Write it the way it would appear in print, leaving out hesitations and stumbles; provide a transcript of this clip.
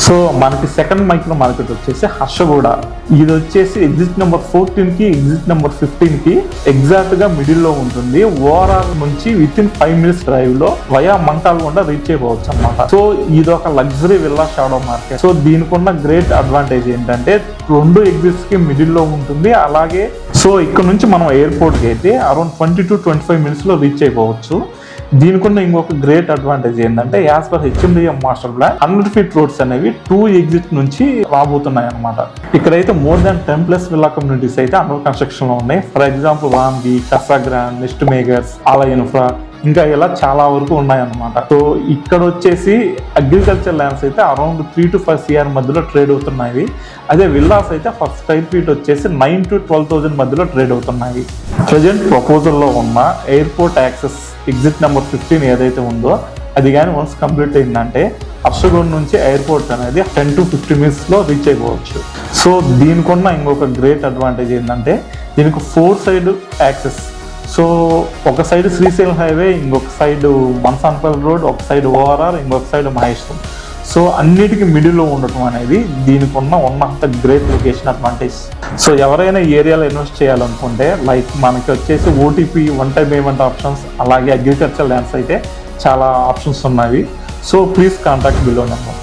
So మనకి second micro market వచ్చేసి హర్షగూడ. ఇది వచ్చేసి ఎగ్జిట్ నెంబర్ 14కి ఎగ్జిట్ నెంబర్ 15కి ఎగ్జాక్ట్ గా మిడిల్ లో ఉంటుంది. ఓఆర్ఆర్ నుంచి విత్ ఇన్ 5 minutes డ్రైవ్ లో వయా మంకాల్గొండ రీచ్ అయిపోవచ్చు అనమాట. సో ఇది ఒక luxury villa shadow market. So దీనికి ఉన్న గ్రేట్ అడ్వాంటేజ్ ఏంటంటే 2 ఎగ్జిట్స్ కి మిడిల్ లో ఉంటుంది. అలాగే సో ఇక్కడ నుంచి మనం ఎయిర్పోర్ట్ కి అయితే అరౌండ్ 20 to 25 minutes లో రీచ్ అయిపోవచ్చు. దీనికున్న ఇంకొక గ్రేట్ అడ్వాంటేజ్ ఏంటంటే as per HMDM master plan 100 feet roads అనేవి 2 ఎగ్జిట్ నుంచి రాబోతున్నాయి అనమాట. ఇక్కడైతే మోర్ దాన్ 10+ విల్లా కమ్యూనిటీస్ అయితే అండర్ కన్స్ట్రక్షన్ లో ఉన్నాయి. ఫర్ ఎగ్జాంపుల్ వామ్బి, కసాగ్రాండ్, నెస్ట్ మేకర్స్, ఆలా ఇన్ఫ్రా, ఇంకా ఇలా చాలా వరకు ఉన్నాయన్నమాట. సో ఇక్కడ వచ్చేసి అగ్రికల్చర్ ల్యాండ్స్ అయితే అరౌండ్ 3 to 5 CR మధ్యలో ట్రేడ్ అవుతున్నాయి. అదే విల్లాస్ అయితే ఫర్ స్క్వేర్ ఫీట్ వచ్చేసి 9 to 12,000 మధ్యలో ట్రేడ్ అవుతున్నాయి. ప్రజెంట్ ప్రపోజల్లో ఉన్న ఎయిర్పోర్ట్ యాక్సెస్ ఎగ్జిట్ నెంబర్ 15 ఏదైతే ఉందో అది కానీ వన్స్ కంప్లీట్ అయిందంటే హర్షగూడ నుంచి ఎయిర్పోర్ట్ అనేది 10 to 15 minutes లో రీచ్ అయిపోవచ్చు. సో దీనికున్న ఇంకొక గ్రేట్ అడ్వాంటేజ్ ఏంటంటే దీనికి 4 side యాక్సెస్. సో ఒక సైడ్ శ్రీశైలం హైవే, ఇంకొక సైడ్ మన్సాన్పల్లి రోడ్, ఒక సైడ్ ఓఆర్ఆర్, ఇంకొక సైడ్ మహేశ్వరం. సో అన్నిటికీ మిడిల్లో ఉండటం అనేది దీనికి ఉన్న one of the great location advantage. So ఎవరైనా ఈ ఏరియాలో ఇన్వెస్ట్ చేయాలనుకుంటే లైక్ మనకి వచ్చేసి OTP, one time payment options, అలాగే అగ్రికల్చర్ ల్యాండ్స్ అయితే చాలా ఆప్షన్స్ ఉన్నాయి. So please contact below number.